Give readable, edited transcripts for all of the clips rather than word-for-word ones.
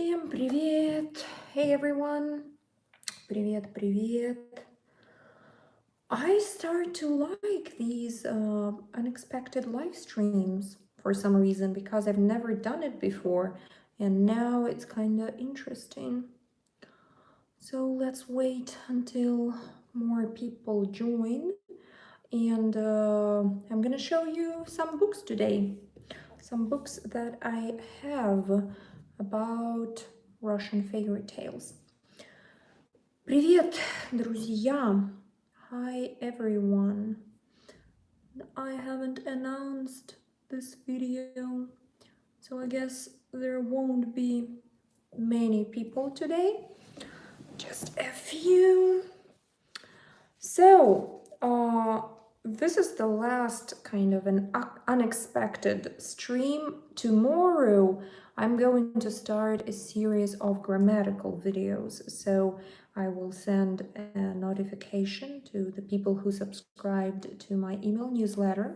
Всем привет! Hey everyone! Привет, привет! I start to like these unexpected live streams for some reason because I've never done it before and now it's kind of interesting. So let's wait until more people join and I'm gonna show you some books today. Some books that I have about Russian fairy tales. Привет, друзья! Hi everyone! I haven't announced this video, so I guess there won't be many people today, just a few. So, this is the last kind of an unexpected stream. Tomorrow, I'm going to start a series of grammatical videos. So I will send a notification to the people who subscribed to my email newsletter.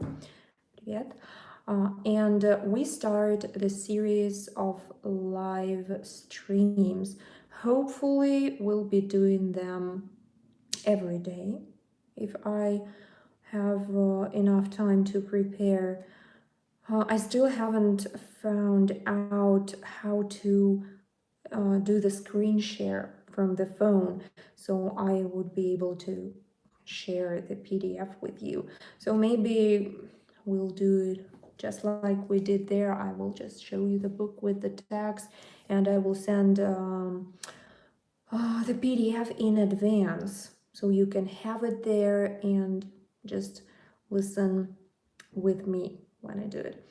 And we start the series of live streams. Hopefully, we'll be doing them every day if I have enough time to prepare. I still haven't found out how to do the screen share from the phone, so I would be able to share the PDF with you. So maybe we'll do it just like we did there. I will just show you the book with the text and I will send the PDF in advance so you can have it there and just listen with me when I do it.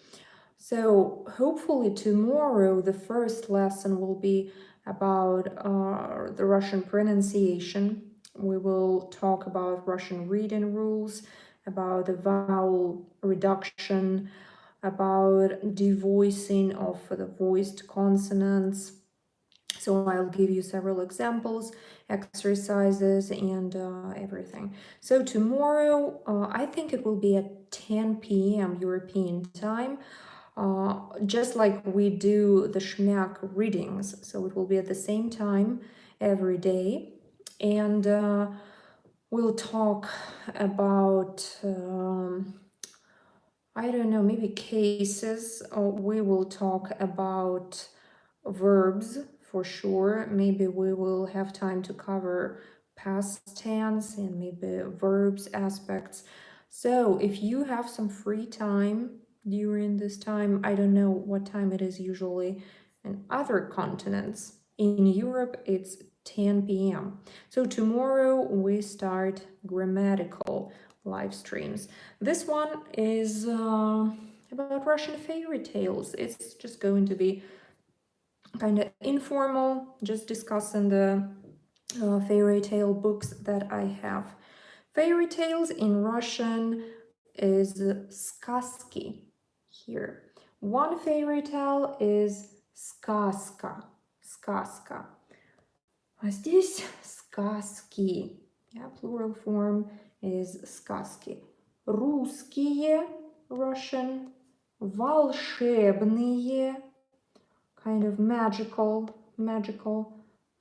So hopefully tomorrow the first lesson will be about the Russian pronunciation. We will talk about Russian reading rules, about the vowel reduction, about devoicing of the voiced consonants. So I'll give you several examples, exercises, and everything. So tomorrow, I think it will be at 10 p.m. European time, just like we do the Shmyak readings. So it will be at the same time every day. And we'll talk about, I don't know, maybe cases. We will talk about verbs for sure. Maybe we will have time to cover past tense and maybe verbs aspects. So if you have some free time during this time, I don't know what time it is usually in other continents. In Europe, it's 10 p.m. So tomorrow we start grammatical live streams. This one is about Russian fairy tales. It's just going to be kind of informal, just discussing the fairy tale books that I have. Fairy tales in Russian is сказки here. One fairy tale is сказка, сказка. А здесь сказки. Yeah, plural form is сказки. Русские, Russian, волшебные, kind of magical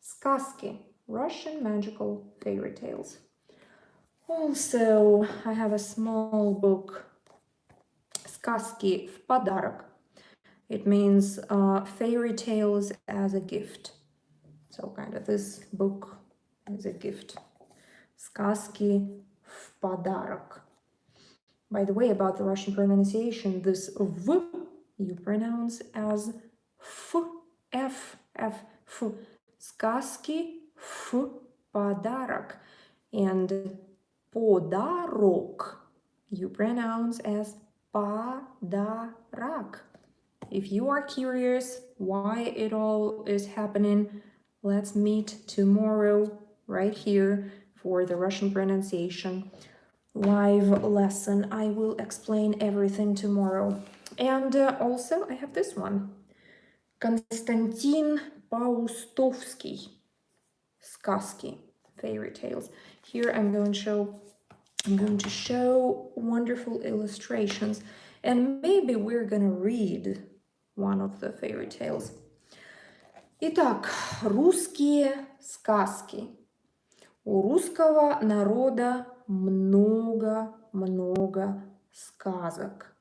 сказки, Russian magical fairy tales. Also, I have a small book, сказки в подарок. It means fairy tales as a gift. So kind of this book is a gift. Сказки в подарок. By the way, about the Russian pronunciation, this V you pronounce as F, F, F, F. Сказки в подарок. And подарок you pronounce as подарок. If you are curious why it all is happening, let's meet tomorrow right here for the Russian pronunciation live lesson. I will explain everything tomorrow. And also I have this one. Konstantin Paustovsky, сказки, fairy tales. Here I'm going to show wonderful illustrations, and maybe we're gonna read one of the fairy tales. Итак, русские сказки. У русского народа много-много сказок.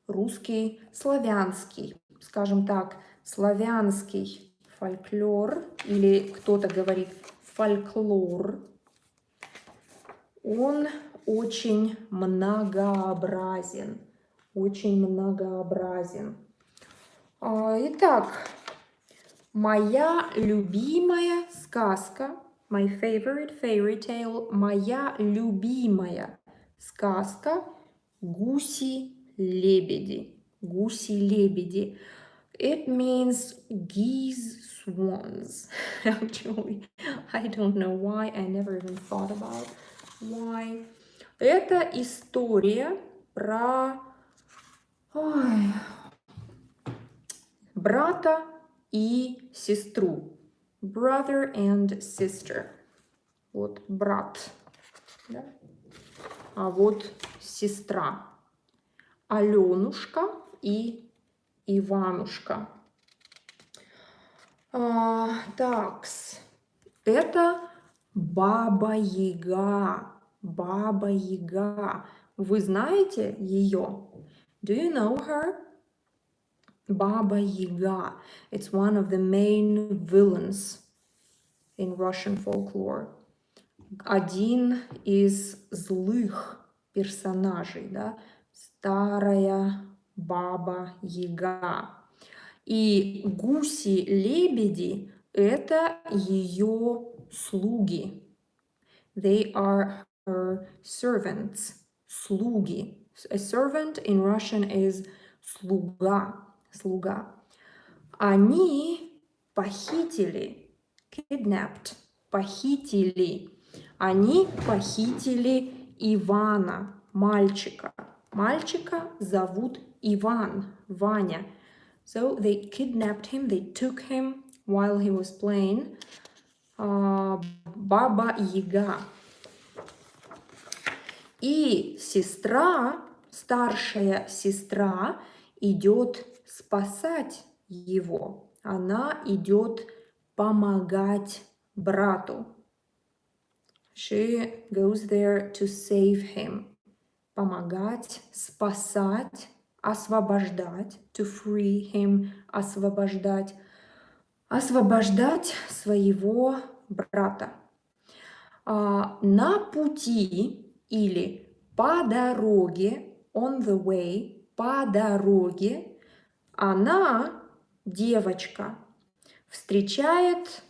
Русский, славянский, скажем так, славянский фольклор, или кто-то говорит фольклор, он очень многообразен, очень многообразен. Итак, моя любимая сказка, my favorite fairy tale, моя любимая сказка «Гуси-лебеди». Гуси-лебеди. It means geese swans. Actually, I don't know why. I never even thought about why. Это история про ой, брата и сестру. Brother and sister. Вот брат. Да? А вот сестра. Аленушка и Иванушка. Такс. Это Баба-Яга. Баба-Яга. Вы знаете ее? Do you know her? Baba-Yaga. It's one of the main villains in Russian folklore. Один из злых персонажей, да? Старая Баба-Яга. И гуси-лебеди – это ее слуги. They are her servants. Слуги. A servant in Russian is слуга. Слуга. Они похитили, kidnapped, похитили. Они похитили Ивана, мальчика. Мальчика зовут Иван, Ваня. So they kidnapped him, they took him while he was playing Баба Яга. И сестра, старшая сестра, идет спасать его. Она идет помогать брату. She goes there to save him. Помогать, спасать, освобождать, to free him, освобождать, освобождать своего брата. На пути или по дороге, on the way, по дороге, она, девочка, встречает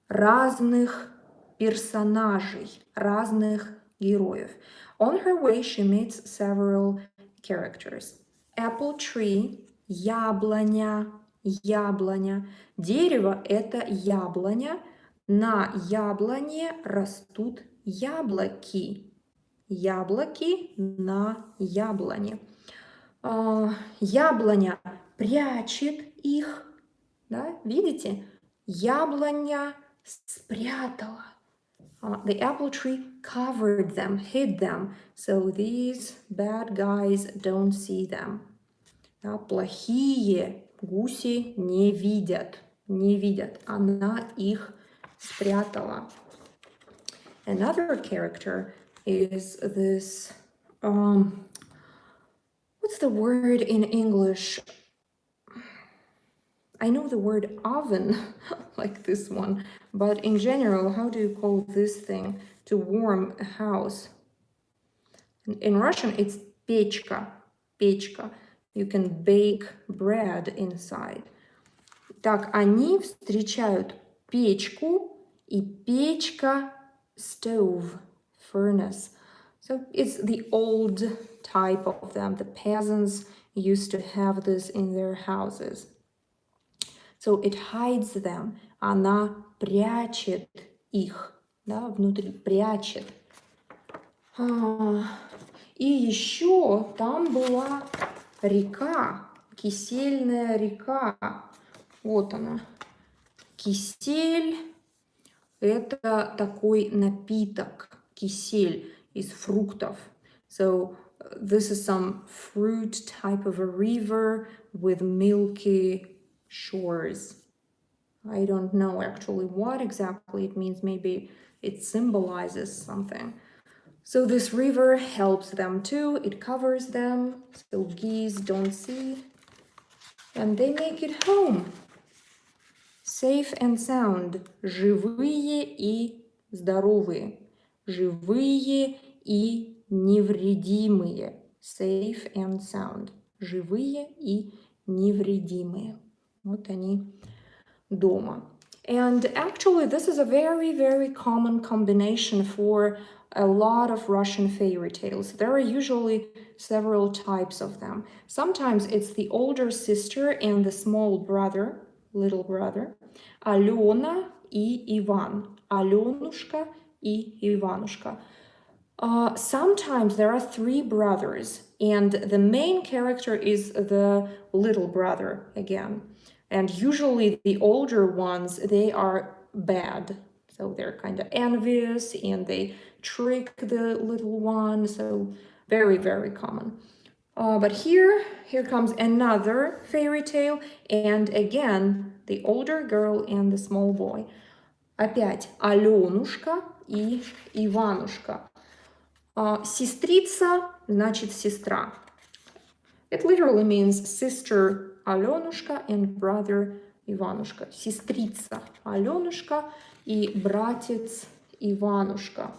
разных персонажей, разных героев. On her way, she meets several characters. Apple tree, яблоня, яблоня. Дерево – это яблоня. На яблоне растут яблоки. Яблоки на яблоне. Яблоня прячет их. Да? Видите? Яблоня спрятала. The apple tree covered them, hid them, so these bad guys don't see them. Да? Плохие гуси не видят. Не видят. Она их спрятала. Another character is this, what's the word in English? I know the word oven, like this one, but in general, how do you call this thing to warm a house? In Russian, it's pechka, pechka. You can bake bread inside. Так, они встречают печку, и печка stove, furnace. So it's the old type of them. The peasants used to have this in their houses. So it hides them. Она прячет их, да, внутри, прячет. И еще там была река, кисельная река. Вот она. Кисель – это такой напиток, кисель из фруктов. So this is some fruit type of a river with milky shores. I don't know actually what exactly it means. Maybe it symbolizes something. So this river helps them too. It covers them, so geese don't see. And they make it home. Safe and sound. Живые и здоровые. Живые и невредимые. Safe and sound. Живые и невредимые. Вот они дома. And actually, this is a very, very common combination for a lot of Russian fairy tales. There are usually several types of them. Sometimes it's the older sister and the small brother, little brother, Alena и Иван, Аленушка и Иванушка. Sometimes there are three brothers, and the main character is the little brother again. And usually the older ones, they are bad. So they're kind of envious and they trick the little one. So very, very common. But here comes another fairy tale. And again, the older girl and the small boy. Опять Аленушка и Иванушка. Сестрица значит сестра. It literally means sister Alenушка and brother Иванушка. Сестрица Аленушка и братец Иванушка.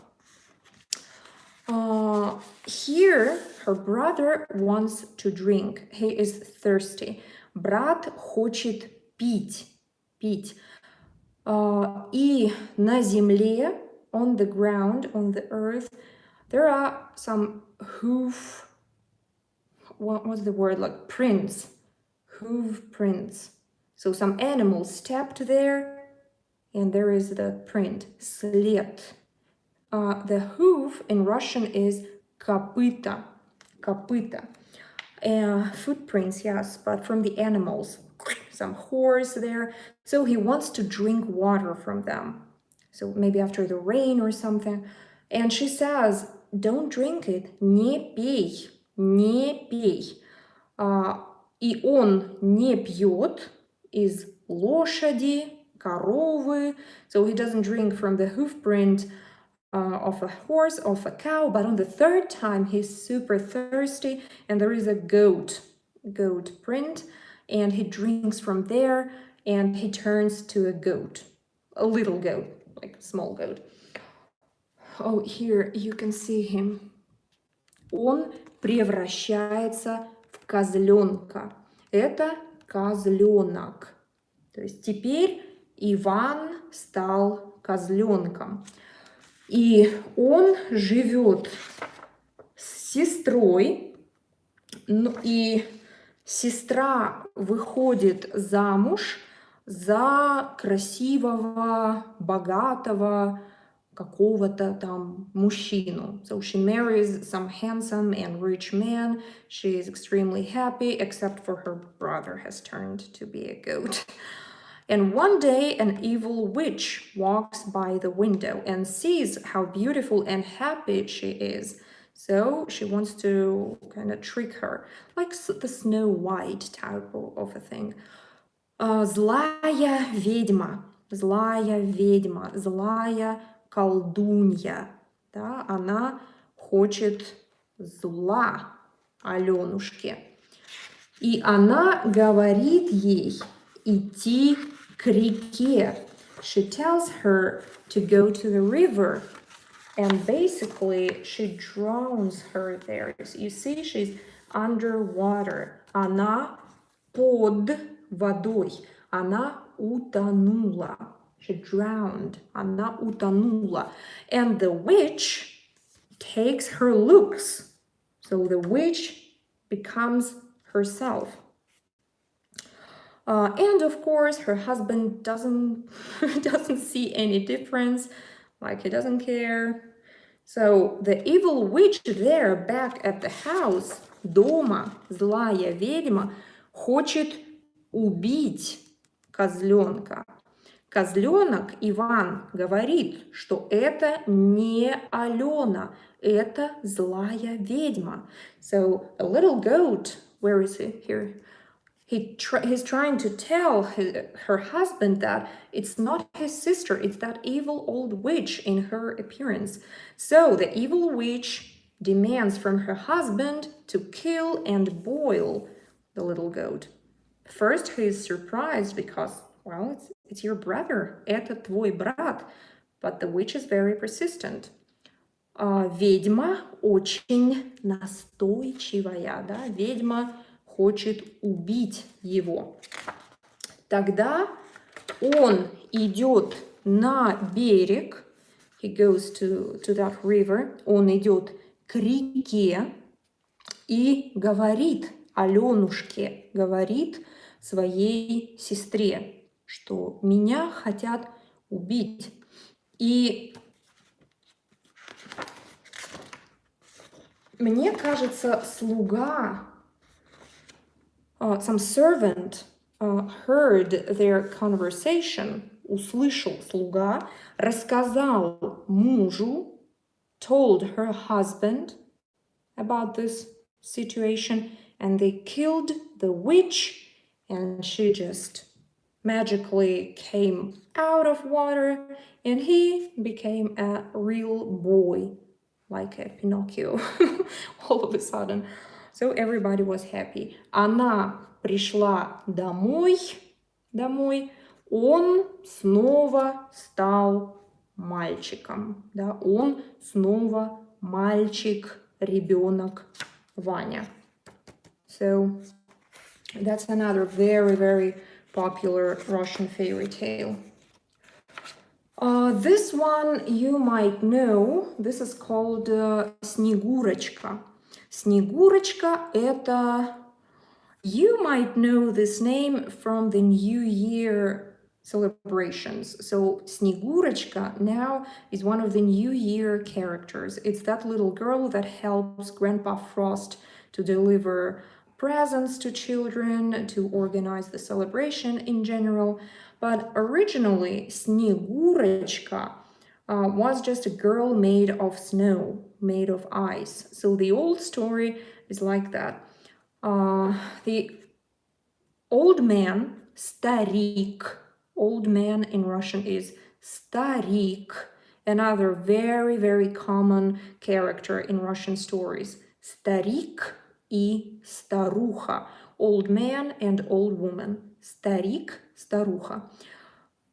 Here, her brother wants to drink. He is thirsty. Брат хочет пить. Пить. И на земле, on the ground, on the earth, there are some what's the word, like prints, hoof prints. So some animals stepped there, and there is the print, след. The hoof in Russian is копыта, копыта. Footprints, yes, but from the animals. Some horse there. So he wants to drink water from them. So maybe after the rain or something. And she says, don't drink it, не пей, не пей. И он не пьет из лошади, коровы. So he doesn't drink from the hoof print of a horse, of a cow, but on the third time he's super thirsty and there is a goat print, and he drinks from there and he turns to a goat, a little goat, like a small goat. Oh, here you can see him. Он превращается в козленка. Это козленок. То есть теперь Иван стал козленком. И он живет с сестрой, и сестра выходит замуж за красивого, богатого, какого-то там мужчину. So she marries some handsome and rich man. She is extremely happy, except for her brother has turned to be a goat. And one day an evil witch walks by the window and sees how beautiful and happy she is. So she wants to kind of trick her, like the Snow White type of a thing. Злая ведьма, злая ведьма, злая колдунья. Да, она хочет зла Аленушке. И она говорит ей идти к реке. She tells her to go to the river. And basically, she drowns her there. You see, she's underwater. Она под водой. Она утонула. She drowned. Она утонула. And the witch takes her looks. So the witch becomes herself. And of course, her husband doesn't see any difference. Like he doesn't care. So the evil witch there back at the house, дома, злая ведьма, хочет убить козленка. Козленок Иван говорит, что это не Алена, это злая ведьма. So a little goat, where is he? Here. He's trying to tell her husband that it's not his sister, it's that evil old witch in her appearance. So the evil witch demands from her husband to kill and boil the little goat. First, he is surprised because, well, it's your brother, это твой брат. But the witch is very persistent. Ведьма очень настойчивая, да, ведьма хочет убить его. Тогда он идет на берег, he goes to that river, он идет к реке и говорит Аленушке, говорит своей сестре, что меня хотят убить. И мне кажется, слуга, some servant heard their conversation, услышал слуга, рассказал мужу, told her husband about this situation, and they killed the witch, and she just magically came out of water, and he became a real boy, like a Pinocchio, all of a sudden. So everybody was happy. Она пришла домой, он снова стал мальчиком, да, он снова мальчик, ребенок Ваня. So that's another very, very popular Russian fairy tale. This one you might know. This is called Snegurotchka. Snegurotchka это... You might know this name from the New Year celebrations. So Snegurotchka now is one of the New Year characters. It's that little girl that helps Grandpa Frost to deliver presents to children, to organize the celebration in general. But originally, Snegurotchka was just a girl made of snow, made of ice. So the old story is like that. The old man, старик, old man in Russian is старик, another very, very common character in Russian stories. Старик и старуха, old man and old woman. Старик, старуха.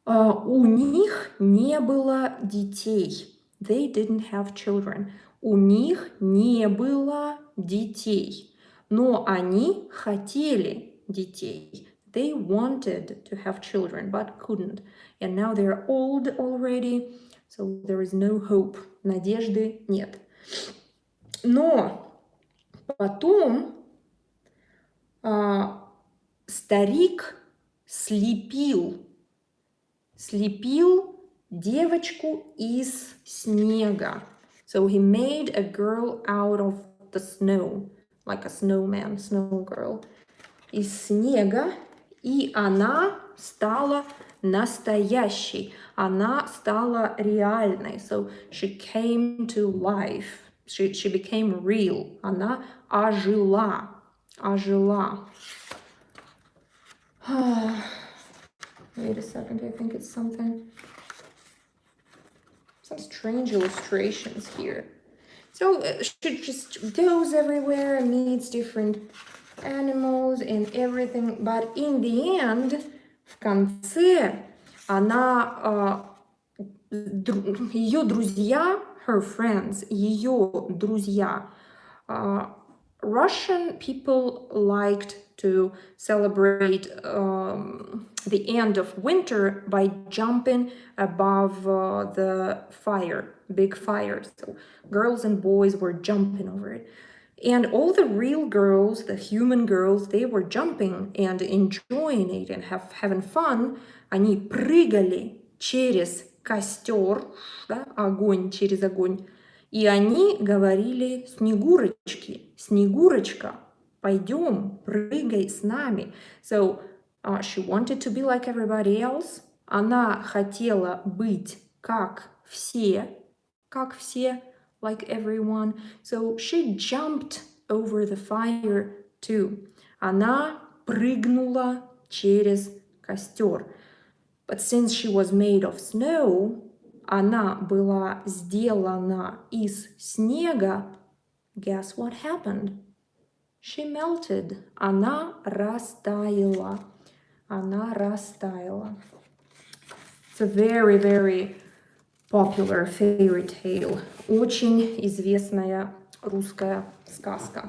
У них не было детей. They didn't have children. У них не было детей. Но они хотели детей. They wanted to have children, but couldn't. And now they're old already, so there is no hope. Надежды нет. Но потом старик слепил девочку из снега. So he made a girl out of the snow, like a snowman, snow girl, из снега, и она стала настоящей, она стала реальной. So she came to life, she became real, она ожила. Wait a second, I think it's some strange illustrations here. So she just goes everywhere and meets different animals and everything, but in the end, в конце, она, ее друзья, her friends, ее друзья, Russian people liked to celebrate the end of winter by jumping above the fire, big fire. So girls and boys were jumping over it. And all the real girls, the human girls, they were jumping and enjoying it and having fun. Они прыгали через костер, да, огонь, через огонь. И они говорили Снегурочке, Снегурочка, пойдем, прыгай с нами. So she wanted to be like everybody else. Она хотела быть как все, like everyone. So she jumped over the fire too. Она прыгнула через костер. But since she was made of snow, она была сделана из снега, guess what happened? She melted. Она растаяла. Она растаяла. It's a very, very popular fairy tale. Очень известная русская сказка.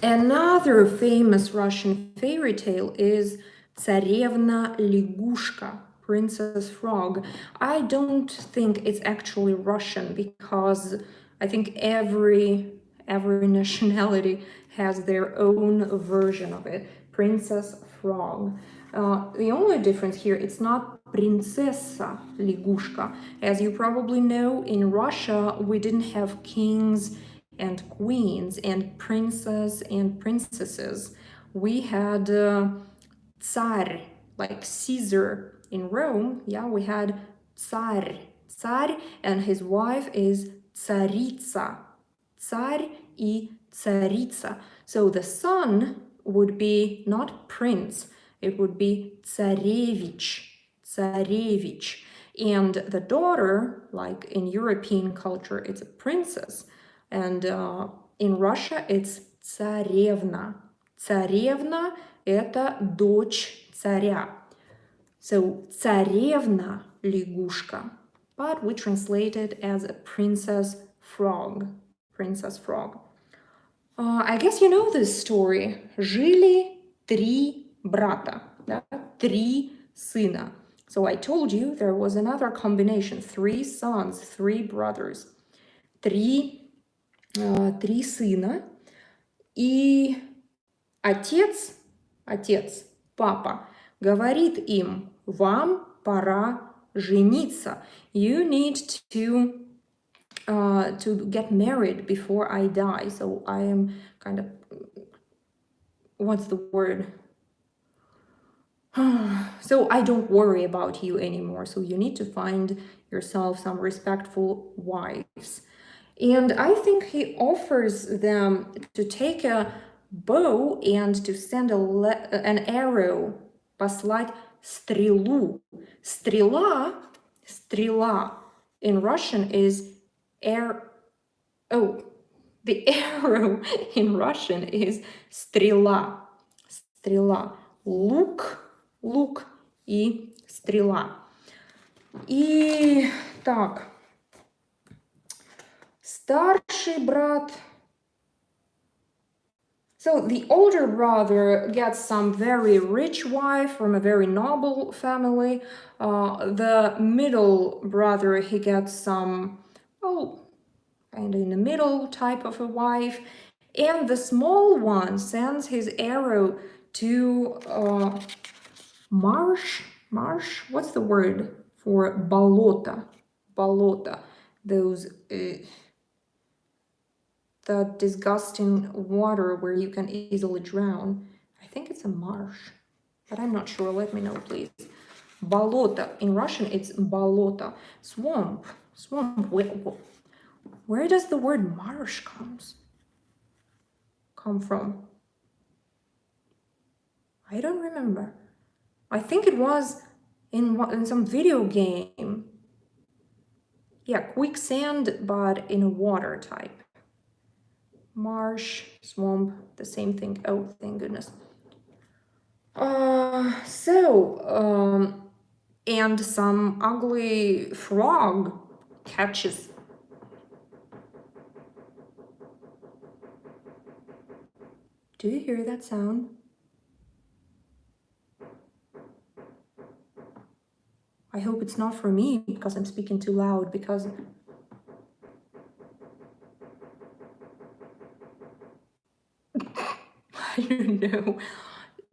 Another famous Russian fairy tale is Tsarevna Lягушка, Princess Frog. I don't think it's actually Russian because I think every nationality has their own version of it. Princess Frog. The only difference here, it's not Принцесса Лягушка. As you probably know, in Russia, we didn't have kings and queens and princes and princesses. We had Tsar, like Caesar in Rome. Yeah, we had Tsar, and his wife is Tsaritsa. Tsar и Tsaritsa. So the son would be not prince, it would be Tsarevich. Tsarevich. And the daughter, like in European culture, it's a princess. And in Russia, it's Tsarevna. Tsarevna – это дочь царя. So, Tsarevna Lягушка. But we translate it as a princess frog. Princess frog. I guess you know this story. Жили три брата. Да? Три сына. So I told you there was another combination. 3 sons, 3 brothers. Три сына. И отец, папа, говорит им, вам пора жениться. You need to get married before I die. So I am kind of, what's the word? So I don't worry about you anymore. So you need to find yourself some respectful wives. And I think he offers them to take a bow and to send an arrow, послать стрелу. Стрела in Russian is the arrow in Russian is стрела. Лук и стрела. И так. Старший брат. So the older brother gets some very rich wife from a very noble family. The middle brother, he gets some, kind of in the middle type of a wife. And the small one sends his arrow to marsh. What's the word for болото? Those the disgusting water where you can easily drown. I think it's a marsh, but I'm not sure. Let me know, please. Болото. In Russian, it's болото. Swamp. Where does the word marsh come from? I don't remember. I think it was in some video game. Yeah, quicksand, but in a water type. Marsh, swamp, the same thing. Oh, thank goodness. And some ugly frog catches. Do you hear that sound? I hope it's not for me because I'm speaking too loud, because I don't know.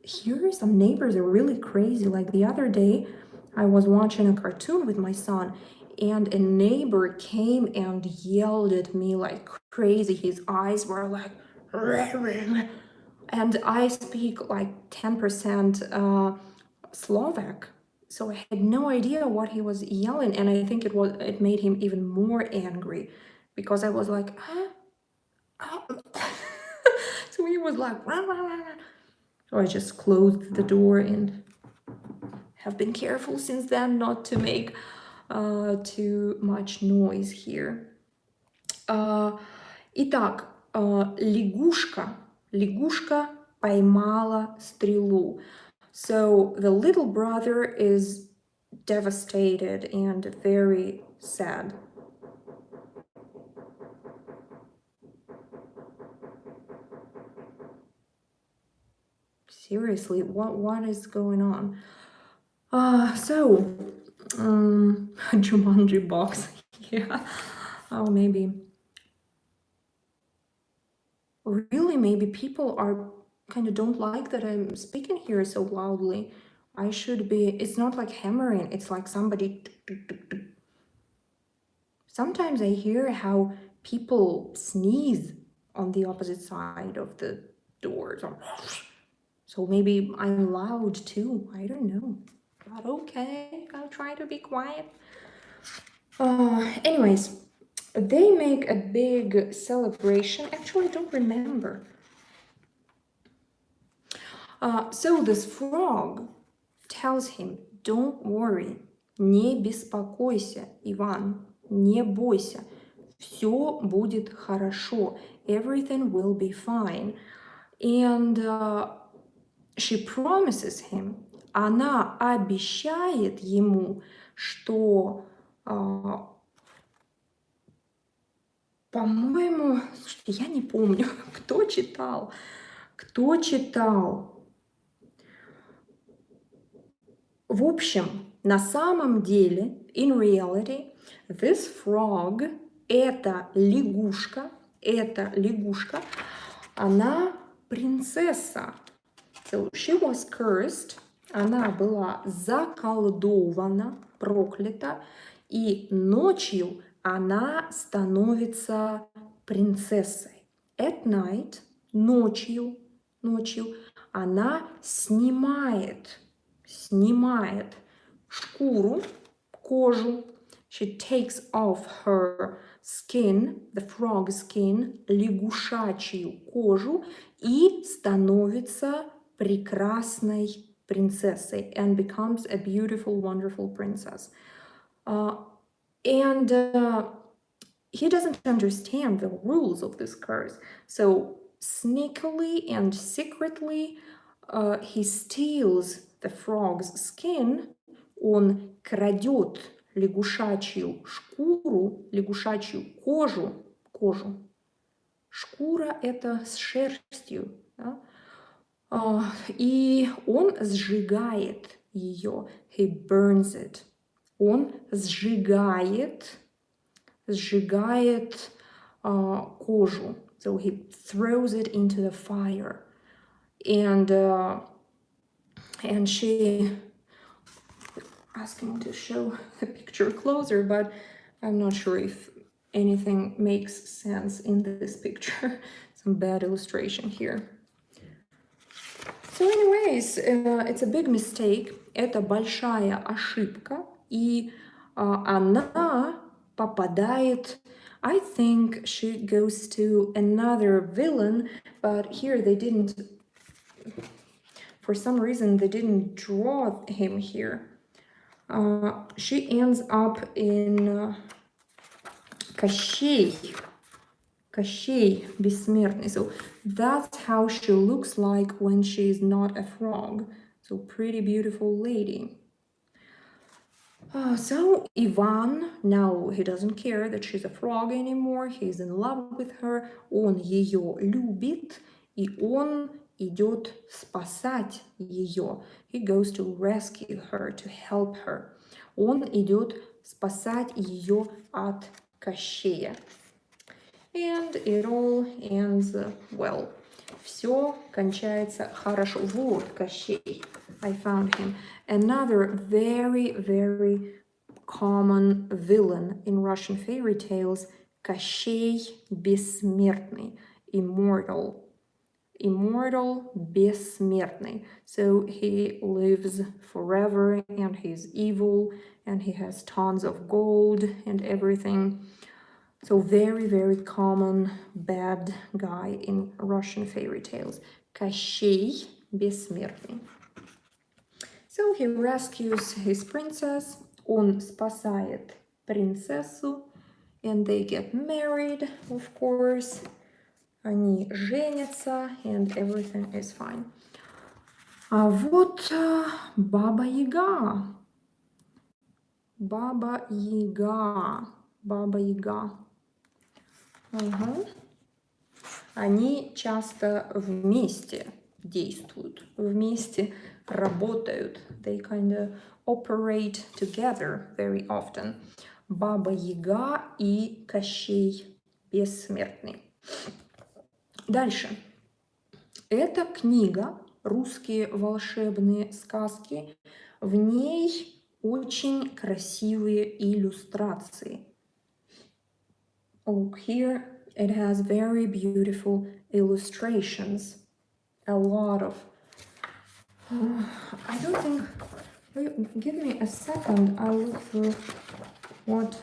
Here some neighbors are really crazy. Like the other day, I was watching a cartoon with my son, and a neighbor came and yelled at me like crazy. His eyes were like, and I speak like 10% Slovak, so I had no idea what he was yelling, and I think it made him even more angry, because I was like, huh? So he was like, rah, rah, rah, rah. So I just closed the door and have been careful since then not to make too much noise here. Итак, лягушка поймала стрелу. So the little brother is devastated and very sad. Seriously, what is going on? Jumanji box. Yeah. Oh, maybe. Really, maybe people are kind of don't like that I'm speaking here so loudly. I should be, it's not like hammering, it's like somebody. Sometimes I hear how people sneeze on the opposite side of the doors. So maybe I'm loud too. I don't know. But okay, I'll try to be quiet. Anyways, they make a big celebration. Actually, I don't remember. So this frog tells him, don't worry, не беспокойся, Иван, не бойся, все будет хорошо, everything will be fine. And she promises him, она обещает ему, что, по-моему, слушайте, я не помню, кто читал. В общем, на самом деле, in reality, this frog, эта лягушка, она принцесса. So she was cursed, она была заколдована, проклята, и ночью она становится принцессой. At night, ночью, она снимает шкуру, кожу. She takes off her skin, the frog skin, лягушачью кожу, и становится прекрасной принцессой and becomes a beautiful, wonderful princess. And he doesn't understand the rules of this curse. So sneakily and secretly, he steals the frog's skin, он крадет лягушачью шкуру, лягушачью кожу. Шкура — это с шерстью, да? И он сжигает ее. He burns it. Он сжигает кожу. So he throws it into the fire. And she asked him to show the picture closer, but I'm not sure if anything makes sense in this picture. Some bad illustration here. So anyways, it's a big mistake. Это большая ошибка. И она попадает, I think she goes to another villain, but here they didn't, for some reason they didn't draw him here. She ends up in Кощей бессмертный. So that's how she looks like when she is not a frog. So pretty beautiful lady. So Ivan, now he doesn't care that she's a frog anymore. He's in love with her. Он ее любит, и он идет спасать ее. He goes to rescue her, to help her. Он идет спасать ее от Кощея. And it all ends well. Все кончается хорошо. Вот Кощей. I found him. Another very, very common villain in Russian fairy tales. Кощей бессмертный. Immortal, бессмертный. So he lives forever and he's evil and he has tons of gold and everything. So very, very common bad guy in Russian fairy tales. Кощей бессмертный. So he rescues his princess. Он спасает принцессу. And they get married, of course. Они женятся, and everything is fine. А вот Баба Яга. Баба Яга. Баба Яга. Ага. Они часто вместе действуют, вместе работают. They kind of operate together very often. Баба Яга и Кощей Бессмертный. Дальше. Эта книга «Русские волшебные сказки». В ней очень красивые иллюстрации. Look here. It has very beautiful illustrations. A lot of... I don't think... Wait, give me a second. I'll look through what...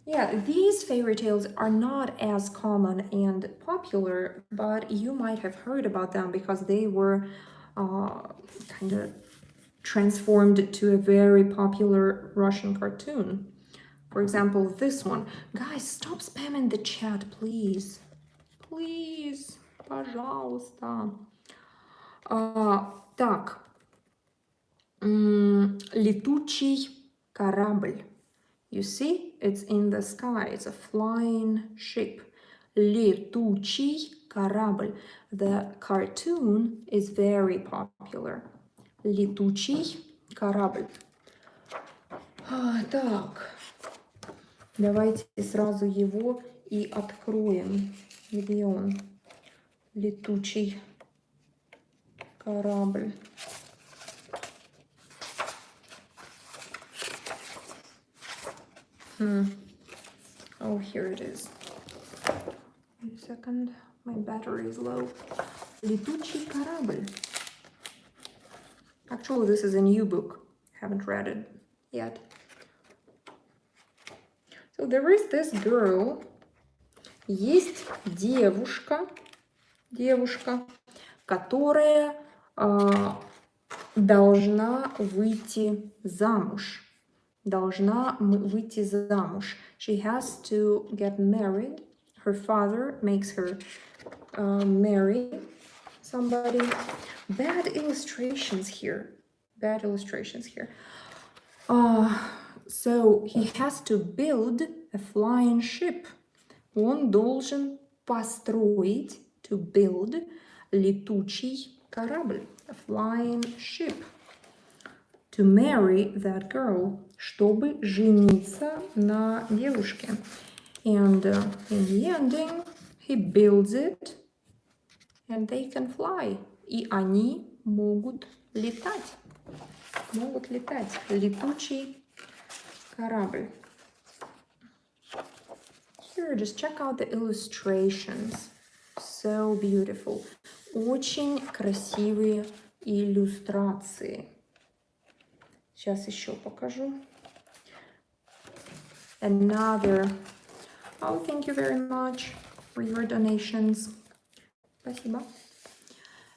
Yeah, these fairy tales are not as common and popular, but you might have heard about them because they were kind of transformed to a very popular Russian cartoon. For example, this one. Guys, stop spamming the chat, please. Please, пожалуйста. Так. Летучий корабль. You see, it's in the sky. It's a flying ship. Летучий корабль. The cartoon is very popular. Летучий корабль. Так. Давайте сразу его и откроем. Где он? Летучий корабль. Oh, here it is. Wait a second. My battery is low. Летучий корабль. Actually, this is a new book. Haven't read it yet. So there is this girl. Есть девушка, которая должна выйти замуж. She has to get married. Her father makes her marry somebody. Bad illustrations here. So he has to build a flying ship. Он должен построить, to build, летучий корабль, a flying ship. To marry that girl, чтобы жениться на девушке. And in the ending, he builds it, and they can fly. И они могут летать. Летучий корабль. Here, just check out the illustrations. So beautiful. Очень красивые иллюстрации. Сейчас еще покажу. Another. Oh, thank you very much for your donations. Спасибо.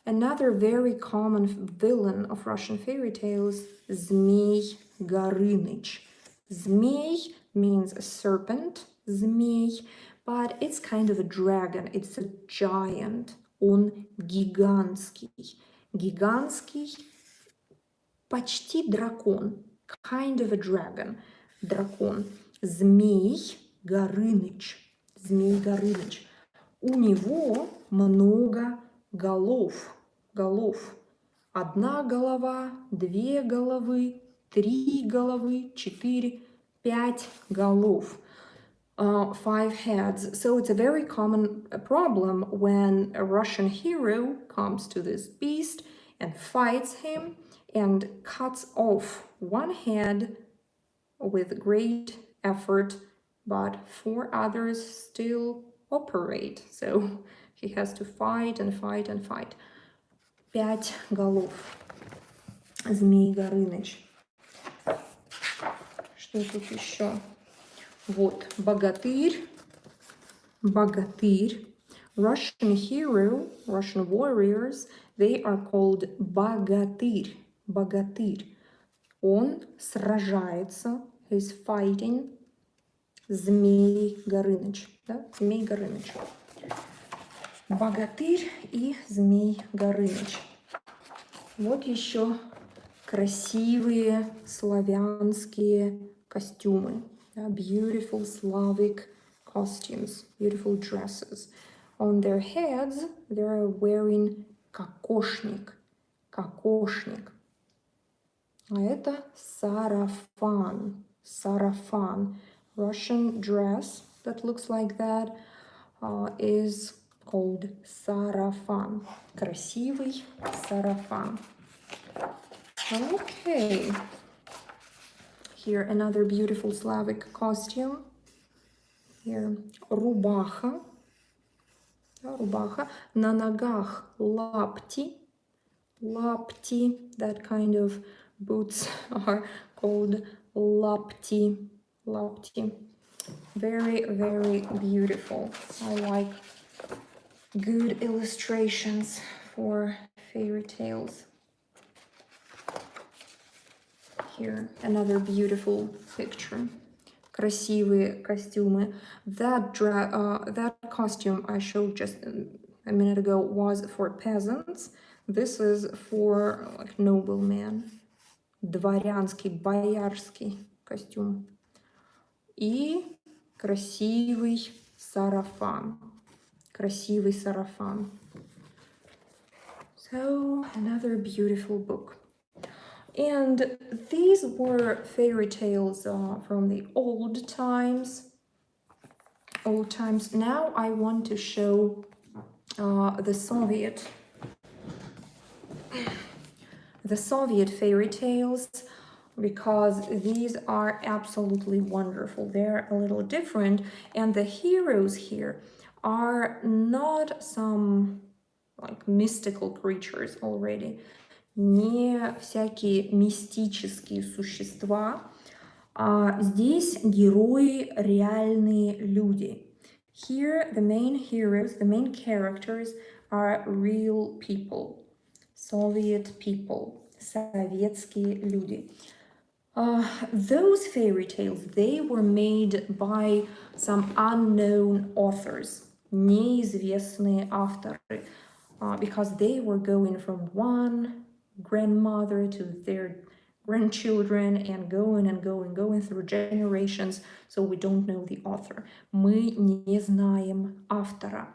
Another very common villain of Russian fairy tales, Змей Горыныч. Змей means a serpent, змей, but it's kind of a dragon. It's a giant. Он гигантский. Гигантский, почти дракон. Kind of a dragon. Дракон. Змей Горыныч. Змей Горыныч. У него много голов. Одна голова, две головы, три головы, четыре, пять голов. 5 heads. So it's a very common problem when a Russian hero comes to this beast and fights him and cuts off one head with great effort, but 4 others still operate. So he has to fight and fight and fight. 5 голов. Змей Горыныч. Что тут еще? Вот, богатырь. Russian hero, Russian warriors, they are called богатырь. Богатырь. Он сражается, he's fighting Змей Горыныч. Да? Змей Горыныч. Богатырь и Змей Горыныч. Вот еще красивые славянские костюмы. Да? Beautiful Slavic costumes, beautiful dresses. On their heads they are wearing кокошник. Кокошник. А это сарафан. Сарафан. Russian dress that looks like that is called сарафан. Красивый сарафан. Okay. Here another beautiful Slavic costume. Here рубаха. Рубаха. На ногах лапти. Lapti, that kind of boots are called lapti. Lapti. Very, very beautiful. I like good illustrations for fairy tales. Here, another beautiful picture. Красивые костюмы. That costume I showed just a minute ago was for peasants. This is for like nobleman. Дворянский, боярский костюм. И красивый сарафан. Красивый сарафан. So, another beautiful book. And these were fairy tales from the old times. Old times. Now I want to show the Soviet fairy tales, because these are absolutely wonderful. They're a little different, and the heroes here are not some like mystical creatures already. Не всякие мистические существа, а здесь герои реальные люди. Here the main heroes, the main characters are real people. Soviet people, советские люди. Those fairy tales, they were made by some unknown authors, неизвестные авторы, because they were going from one grandmother to their grandchildren and going through generations, so we don't know the author. Мы не знаем автора.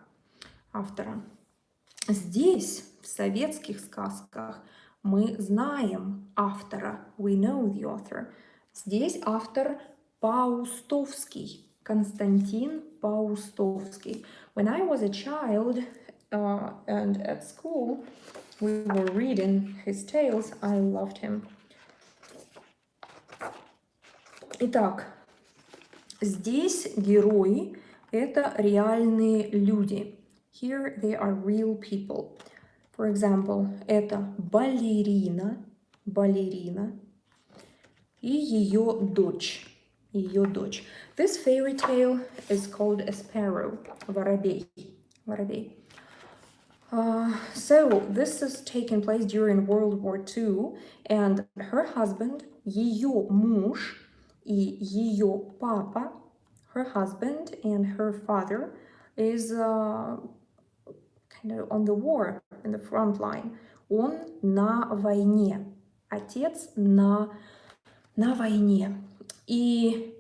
Здесь, в советских сказках, мы знаем автора. We know the author. Здесь автор Паустовский, Константин Паустовский. When I was a child and at school, we were reading his tales. I loved him. Итак, здесь герои – это реальные люди. Here they are real people. For example, это балерина и ее дочь. This fairy tale is called a sparrow, воробей. So this is taking place during World War II, and her husband, ее муж и ее папа, her husband and her father, is kind of on the war, in the front line. Он на войне. Отец на войне. И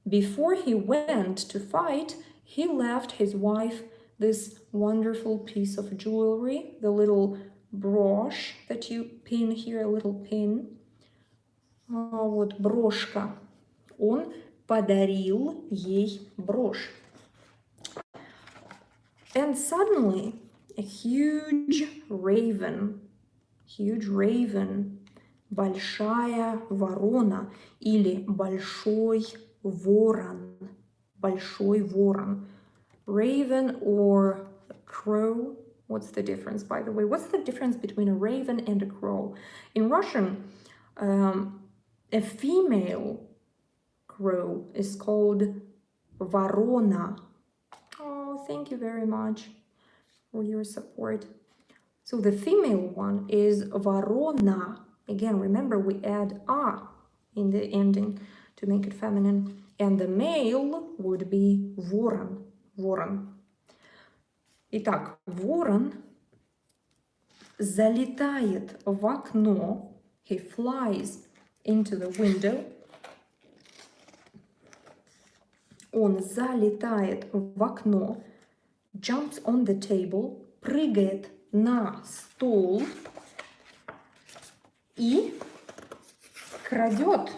before he went to fight, he left his wife this wonderful piece of jewelry, the little brooch that you pin here, a little pin. Вот брошка. Он подарил ей брошь. And suddenly, a huge raven, большая ворона или большой ворон. Raven or crow. What's the difference, by the way? What's the difference between a raven and a crow? In Russian, a female crow is called ворона. Oh, thank you very much. for your support. So the female one is Varona. Again, remember we add a in the ending to make it feminine. And the male would be Ворон. Ворон. Итак, ворон залетает в окно. He flies into the window. Он залетает в окно. Jumps on the table. Прыгает на стол. И крадет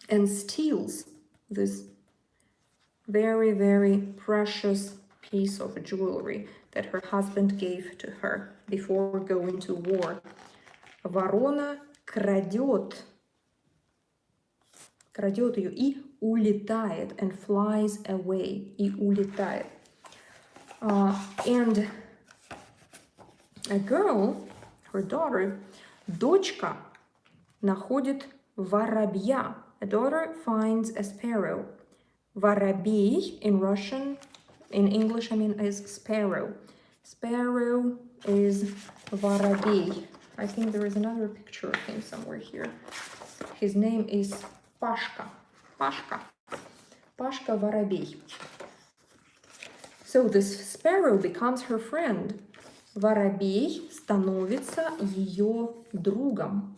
and steals this very, very precious piece of jewelry that her husband gave to her before going to war. Ворона крадет ее и улетает, and flies away, и улетает. And a girl, her daughter, дочка, находит воробья. A daughter finds a sparrow. Воробей in Russian, in English, I mean, is sparrow. Sparrow is воробей. I think there is another picture of him somewhere here. His name is Пашка. Пашка. Пашка воробей. So this sparrow becomes her friend. Воробей становится ее другом.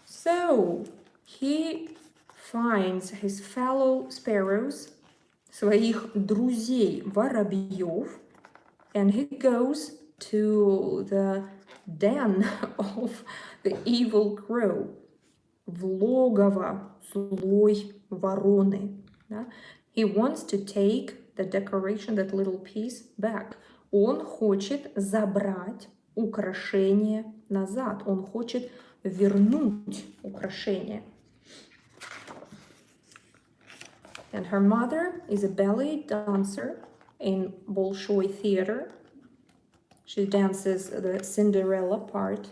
So he finds his fellow sparrows, своих друзей воробьев, and he goes to the den of the evil crow, в логово злой вороны. Да? He wants to take the decoration, that little piece, back. Он хочет забрать украшение назад. Он хочет вернуть украшение. And her mother is a ballet dancer in Bolshoi theater. She dances the Cinderella part,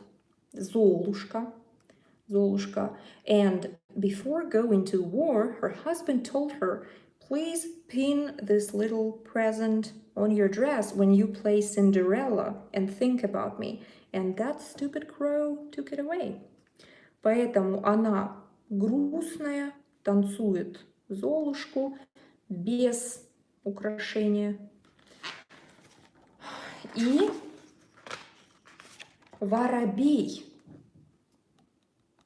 Zolushka. And before going to war, her husband told her, please pin this little present on your dress when you play Cinderella and think about me. And that stupid crow took it away. Поэтому она грустная, танцует Золушку без украшения. И воробей,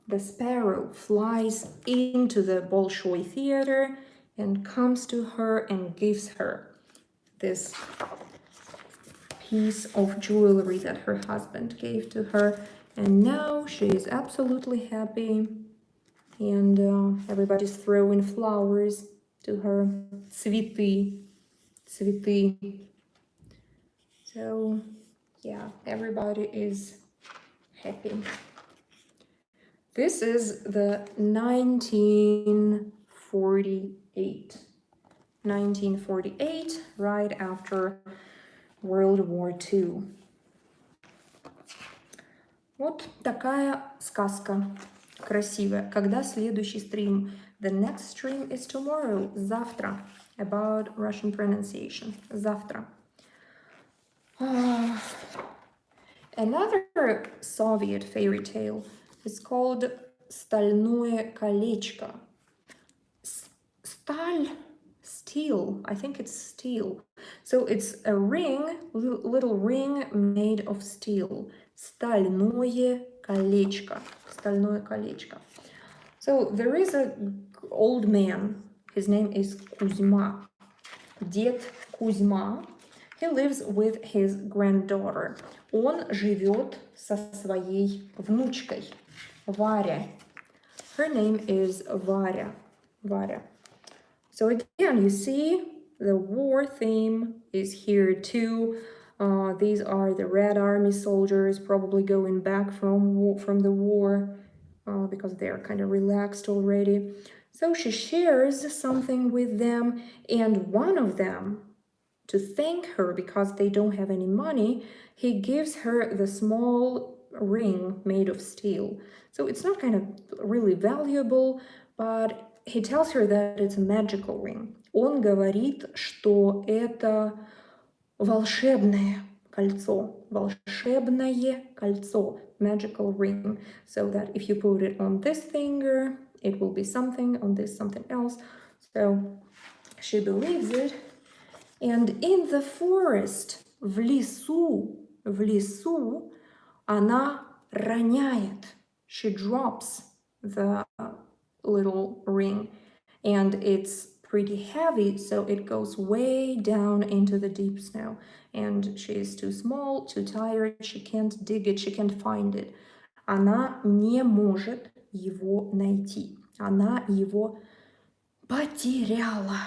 the sparrow, flies into the Bolshoi theater and comes to her and gives her this piece of jewelry that her husband gave to her. And now she is absolutely happy, and everybody's throwing flowers to her. Цветы. So, yeah, everybody is happy. This is the 1948. 1948, right after World War II. Вот такая сказка красивая. Когда следующий стрим? The next stream is tomorrow, завтра, about Russian pronunciation. Завтра. Another Soviet fairy tale is called Стальное колечко. Steel, I think it's steel. So it's a ring, little ring made of steel. Стальное колечко. Стальное колечко. So there is an old man. His name is Kuzma. Дед Кузьма. He lives with his granddaughter. Он живет со своей внучкой, Варя. Her name is Varya. So again, you see the war theme is here too. These are the Red Army soldiers, probably going back from the war because they're kind of relaxed already. So she shares something with them, and one of them, to thank her because they don't have any money, he gives her the small ring made of steel. So it's not kind of really valuable, but he tells her that it's a magical ring. Он говорит, что это волшебное кольцо. Волшебное кольцо. Magical ring. So that if you put it on this finger, it will be something, on this something else. So she believes it. And in the forest, в лесу, она роняет. She drops the little ring. And it's pretty heavy, so it goes way down into the deep snow. And she is too small, too tired, she can't dig it, she can't find it. Она не может его найти. Она его потеряла.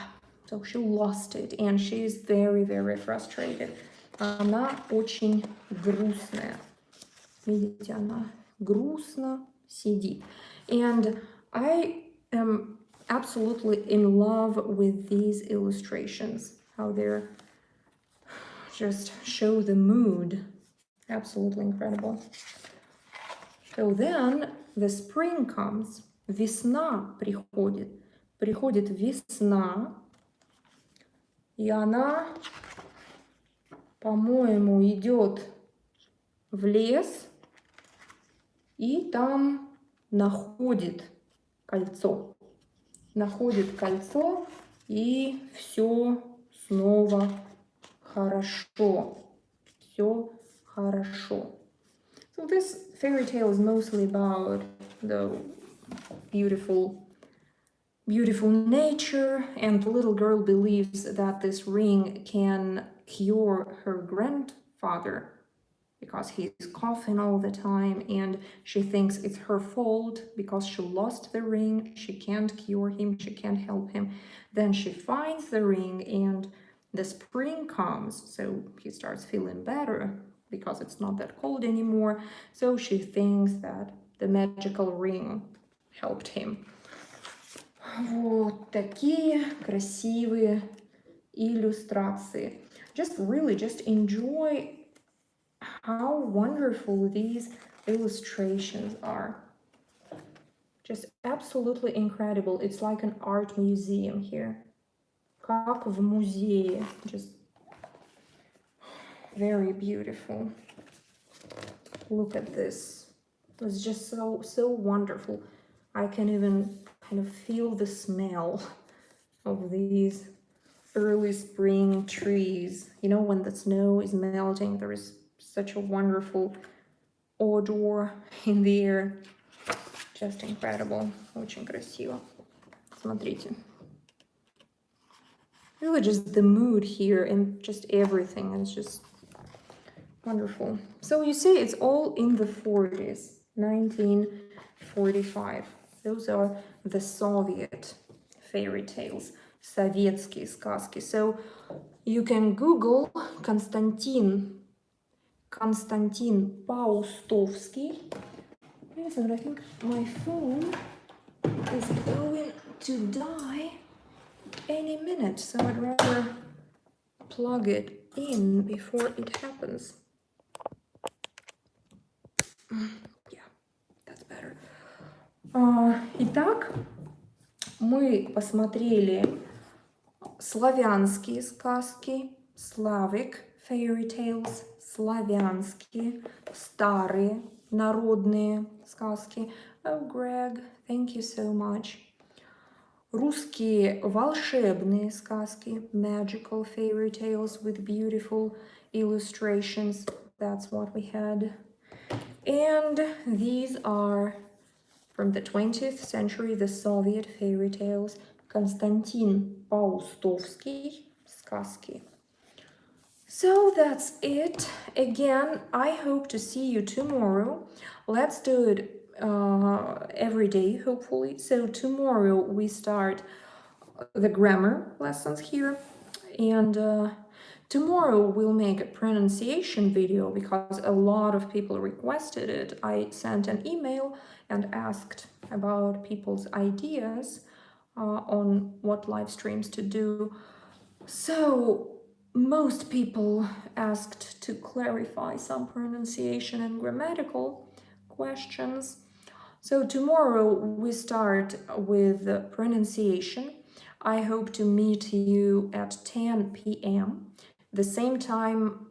So she lost it, and she is very, very frustrated. Она очень грустная. Видите, она грустно сидит. And I am absolutely in love with these illustrations, how they're just show the mood. Absolutely incredible. So then the spring comes, весна приходит. Приходит весна, и она, по-моему, идет в лес и там находит кольцо. Находит кольцо, и все снова хорошо. Все хорошо. So this fairy tale is mostly about the beautiful nature, and the little girl believes that this ring can cure her grandfather because he's coughing all the time, and she thinks it's her fault because she lost the ring, she can't cure him, she can't help him. Then she finds the ring and the spring comes, so he starts feeling better because it's not that cold anymore. So she thinks that the magical ring helped him. Вот такие красивые иллюстрации. Just enjoy how wonderful these illustrations are. Just absolutely incredible. It's like an art museum here. Как в музее. Just very beautiful. Look at this. It's just so wonderful. I can even kind of feel the smell of these early spring trees. You know, when the snow is melting, there is such a wonderful odor in the air. Just incredible. Очень красиво. Смотрите. Really just the mood here and just everything. It's just wonderful. So you see, it's all in the 40s, 1945. Those are the Soviet fairy tales, советские сказки. So you can Google Константин Паустовский. Listen, I think my phone is going to die any minute, so I'd rather plug it in before it happens. Yeah, that's better. Итак, мы посмотрели славянские сказки, Slavic fairy tales, славянские, старые народные сказки. Oh, Greg, thank you so much. Русские волшебные сказки, magical fairy tales with beautiful illustrations. That's what we had. And these are from the 20th century, the Soviet fairy tales. Константин Паустовский, сказки. So that's it. Again, I hope to see you tomorrow. Let's do it every day, hopefully. So tomorrow we start the grammar lessons here, and tomorrow we'll make a pronunciation video because a lot of people requested it. I sent an email and asked about people's ideas on what live streams to do. So most people asked to clarify some pronunciation and grammatical questions. So tomorrow we start with the pronunciation. I hope to meet you at 10 p.m., the same time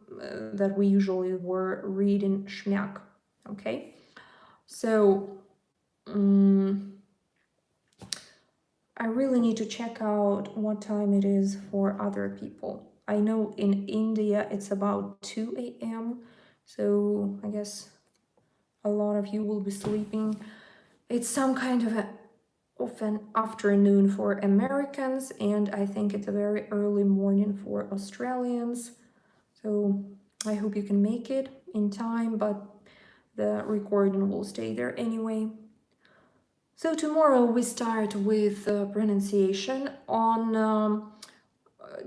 that we usually were reading Shmyak. Okay? So I really need to check out what time it is for other people. I know in India it's about 2 a.m., so I guess a lot of you will be sleeping. It's some kind of an afternoon for Americans, and I think it's a very early morning for Australians. So I hope you can make it in time, but the recording will stay there anyway. So tomorrow we start with pronunciation. On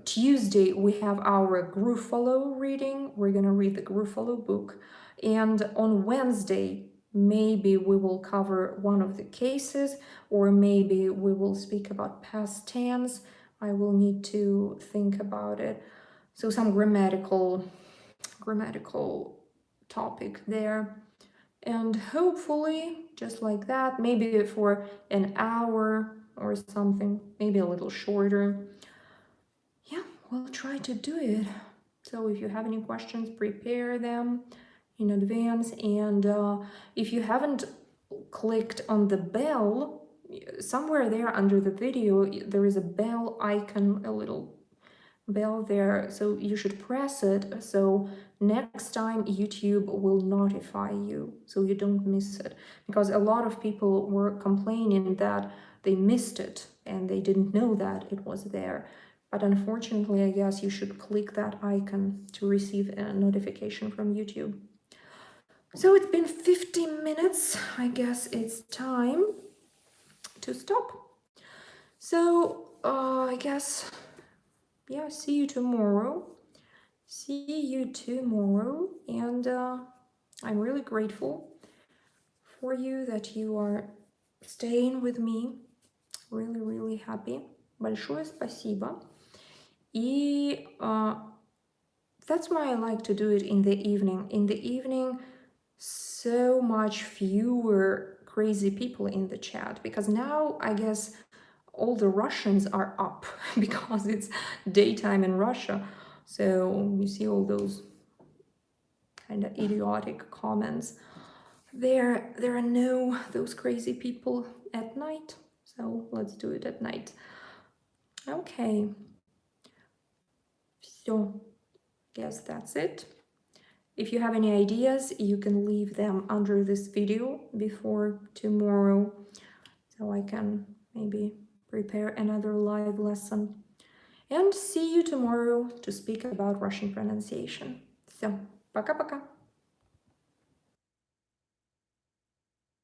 Tuesday we have our Gruffalo reading. We're gonna read the Gruffalo book. And on Wednesday, maybe we will cover one of the cases, or maybe we will speak about past tense. I will need to think about it. So some grammatical topic there. And hopefully, just like that, maybe for an hour or something, maybe a little shorter. Yeah, we'll try to do it. So if you have any questions, prepare them in advance. And if you haven't clicked on the bell, somewhere there under the video, there is a bell icon, a little bell there, so you should press it, so next time YouTube will notify you so you don't miss it, because a lot of people were complaining that they missed it and they didn't know that it was there. But unfortunately, I guess you should click that icon to receive a notification from YouTube. So it's been 15 minutes. I guess it's time to stop. So I guess, yeah, see you tomorrow. See you tomorrow, and I'm really grateful for you that you are staying with me. Really, really happy. Большое спасибо. И that's why I like to do it in the evening. In the evening, so much fewer crazy people in the chat, because now I guess all the Russians are up because it's daytime in Russia. So you see all those kind of idiotic comments. There are no those crazy people at night, so let's do it at night. Okay. So, guess that's it. If you have any ideas, you can leave them under this video before tomorrow, so I can maybe prepare another live lesson. And see you tomorrow to speak about Russian pronunciation. So, пока-пока.